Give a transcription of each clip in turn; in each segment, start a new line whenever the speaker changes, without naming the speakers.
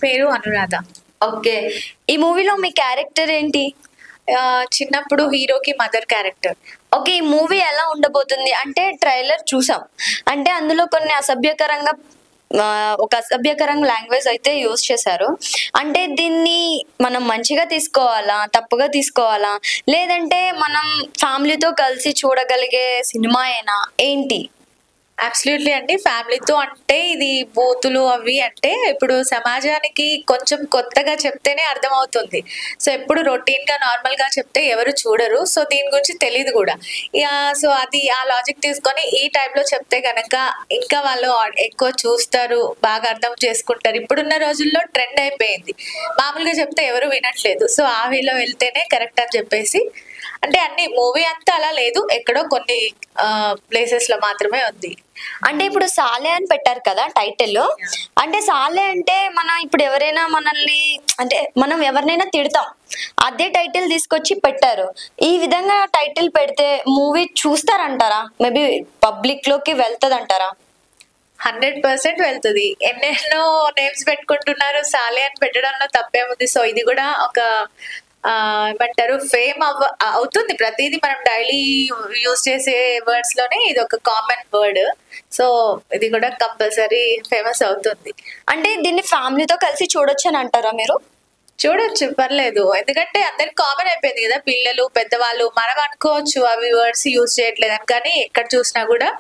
పేరు అనురాధ.
ఓకే. ఈ మూవీలో మీ క్యారెక్టర్ ఏంటి?
చిన్నప్పుడు హీరోకి మదర్ క్యారెక్టర్.
ఓకే. ఈ మూవీ ఎలా ఉండబోతుంది అంటే ట్రైలర్ చూసాం. అంటే అందులో కొన్ని ఒక అసభ్యకరంగా లాంగ్వేజ్ అయితే యూజ్ చేశారు. అంటే దీన్ని మనం మంచిగా తీసుకోవాలా, తప్పుగా తీసుకోవాలా, లేదంటే మనం ఫ్యామిలీతో కలిసి చూడగలిగే సినిమాయేనా ఏంటి?
అబ్సల్యూట్లీ అండి. ఫ్యామిలీతో అంటే ఇది బూతులు అవి అంటే ఇప్పుడు సమాజానికి కొంచెం కొత్తగా చెప్తేనే అర్థమవుతుంది. సో ఎప్పుడు రొటీన్‌గా నార్మల్‌గా చెప్తే ఎవరు చూడరు. సో దీని గురించి తెలీదు గూడా. సో అది ఆ లాజిక్ తీసుకొని ఈ టైప్‌లో చెప్తే గనక ఇంకా వాళ్ళు ఎక్కువ చూస్తారు, బాగా అర్థం చేసుకుంటారు. ఇప్పుడున్న రోజుల్లో ట్రెండ్ అయిపోయింది. మామూలుగా చెప్తే ఎవరు వినట్లేదు. సో ఆ వేలో వెళ్తేనే కరెక్ట్ అని చెప్పేసి అంటే అన్ని మూవీ అంతా అలా లేదు. ఎక్కడో కొన్ని ప్లేసెస్‌లో మాత్రమే ఉంది.
అంటే ఇప్పుడు సాలే అని పెట్టారు కదా టైటిల్. అంటే సాలే అంటే మనం ఇప్పుడు ఎవరైనా మనల్ని అంటే మనం ఎవరినైనా తిడతాం. అదే టైటిల్ తీసుకొచ్చి పెట్టారు. ఈ విధంగా టైటిల్ పెడితే మూవీ చూస్తారంటారా? మేబీ పబ్లిక్ లోకి వెళ్తదంటారా?
100% వెళ్తది. ఎన్నెన్నో నేమ్స్ పెట్టుకుంటున్నారు. సాలే అని పెట్టడంలో తప్పేముంది. సో ఇది కూడా ఒక ఏమంటారు ఫేమ్ అవుతుంది. ప్రతిదీ మనం డైలీ యూజ్ చేసే వర్డ్స్ లోనే ఇది ఒక కామన్ వర్డ్. సో ఇది కూడా కంపల్సరీ ఫేమస్ అవుతుంది.
అంటే దీన్ని ఫ్యామిలీతో కలిసి చూడొచ్చు అని అంటారా మీరు?
చూడొచ్చు, పర్లేదు. ఎందుకంటే అందరికి కామన్ అయిపోయింది కదా, పిల్లలు పెద్దవాళ్ళు. మనం అనుకోవచ్చు అవి వర్డ్స్ యూజ్ చేయట్లేదని, కానీ ఎక్కడ చూసినా కూడా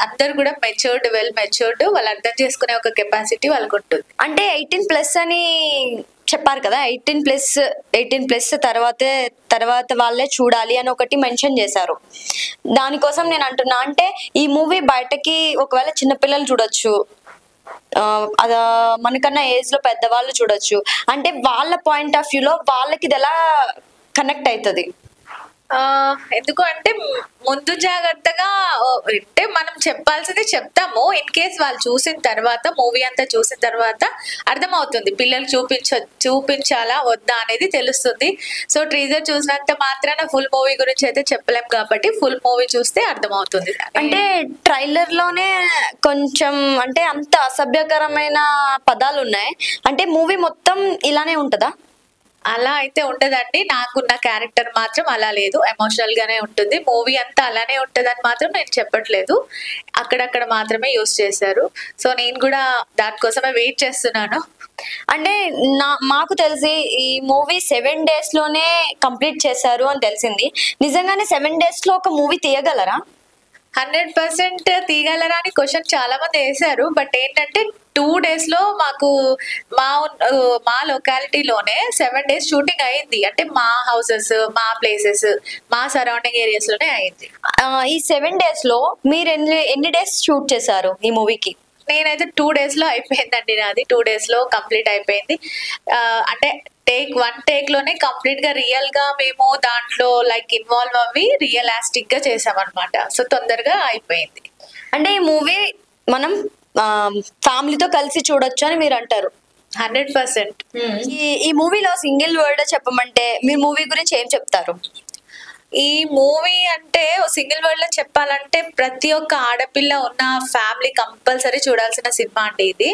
అందరు కూడా మెచ్యూర్డ్, వెల్ మెచ్యూర్డ్, వాళ్ళు అర్థం చేసుకునే ఒక కెపాసిటీ వాళ్ళకు ఉంటుంది.
అంటే 18+ అని చెప్పారు కదా, 18+ తర్వాత వాళ్ళే చూడాలి అని ఒకటి మెన్షన్ చేశారు. దానికోసం నేను అంటున్నా, అంటే ఈ మూవీ బయటకి ఒకవేళ చిన్నపిల్లలు చూడొచ్చు, మనకన్నా ఏజ్ లో పెద్దవాళ్ళు చూడొచ్చు. అంటే వాళ్ళ పాయింట్ ఆఫ్ వ్యూలో వాళ్ళకి ఇది ఎలా కనెక్ట్ అవుతుంది?
ఎందుకు అంటే ముందు జాగ్రత్తగా అంటే మనం చెప్పాల్సింది చెప్తాము. ఇన్ కేస్ వాళ్ళు చూసిన తర్వాత, మూవీ అంతా చూసిన తర్వాత అర్థమవుతుంది. పిల్లలు చూపించాలా వద్దా అనేది తెలుస్తుంది. సో ట్రీజర్ చూసినంత మాత్రాన ఫుల్ మూవీ గురించి అయితే చెప్పలేం కాబట్టి ఫుల్ మూవీ చూస్తే అర్థమవుతుంది.
అంటే ట్రైలర్ లోనే కొంచెం అంటే అంత అసభ్యకరమైన పదాలు ఉన్నాయి. అంటే మూవీ మొత్తం ఇలానే ఉంటుందా?
అలా అయితే ఉండదండి. నాకున్న క్యారెక్టర్ మాత్రం అలా లేదు, ఎమోషనల్ గానే ఉంటుంది. మూవీ అంతా అలానే ఉంటదని మాత్రం నేను చెప్పట్లేదు. అక్కడక్కడ మాత్రమే యూస్ చేశారు. సో నేను కూడా దానికోసమే వెయిట్ చేస్తున్నాను.
అంటే మాకు తెలిసి ఈ మూవీ 7 days లోనే కంప్లీట్ చేశారు అని తెలిసింది. నిజంగానే 7 days లో ఒక మూవీ తీయగలరా?
100% తీయగలరా అని క్వశ్చన్ చాలా మంది వేశారు. బట్ ఏంటంటే 2 days లో మాకు మా లొకాలిటీలోనే 7 days షూటింగ్ అయింది. అంటే మా హౌసెస్, మా ప్లేసెస్, మా సరౌండింగ్ ఏరియాస్ లోనే అయింది.
ఈ 7 days లో మీరు ఎన్ని డేస్ షూట్ చేశారు ఈ మూవీకి?
నేనైతే 2 days లో అయిపోయిందండి. నాది 2 days లో కంప్లీట్ అయిపోయింది. అంటే వన్ టేక్ లోనే కంప్లీట్ గా రియల్ గా మేము దాంట్లో లైక్ ఇన్వాల్వ్ అవ్వి రియలాస్టిక్ గా చేసామన్నమాట. సో తొందరగా అయిపోయింది.
అంటే ఈ మూవీ మనం ఫ్యామిలీతో కలిసి చూడొచ్చు అని మీరు అంటారు?
100%.
ఈ మూవీలో సింగిల్ వర్డ్ చెప్పమంటే మీరు మూవీ గురించి ఏం చెప్తారు?
ఈ మూవీ అంటే సింగిల్ వర్డ్ లో చెప్పాలంటే ప్రతి ఒక్క ఆడపిల్ల ఉన్న ఫ్యామిలీ కంపల్సరీ చూడాల్సిన సినిమా అండి ఇది.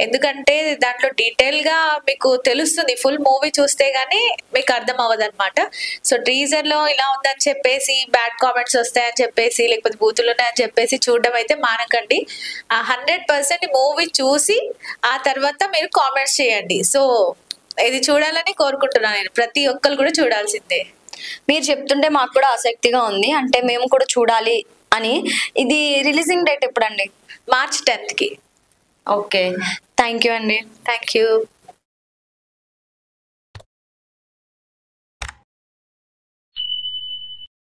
ఎందుకంటే దాంట్లో డీటెయిల్ గా మీకు తెలుస్తుంది. ఫుల్ మూవీ చూస్తే గానీ మీకు అర్థం అవ్వదు అనమాట. సో టీజర్ లో ఇలా ఉందని చెప్పేసి, బ్యాడ్ కామెంట్స్ వస్తాయని చెప్పేసి, లేకపోతే బూతులు ఉన్నాయని చెప్పేసి చూడడం అయితే మానకండి. 100% మూవీ చూసి ఆ తర్వాత మీరు కామెంట్స్ చేయండి. సో ఇది చూడాలని కోరుకుంటున్నాను నేను. ప్రతి ఒక్కరు కూడా చూడాల్సిందే.
మీరు చెప్తుంటే మాకు కూడా ఆసక్తిగా ఉంది. అంటే మేము కూడా చూడాలి అని. ఇది రిలీజింగ్ డేట్ ఎప్పుడండి?
March 10th.
Okay, thank you అండి.
Thank you.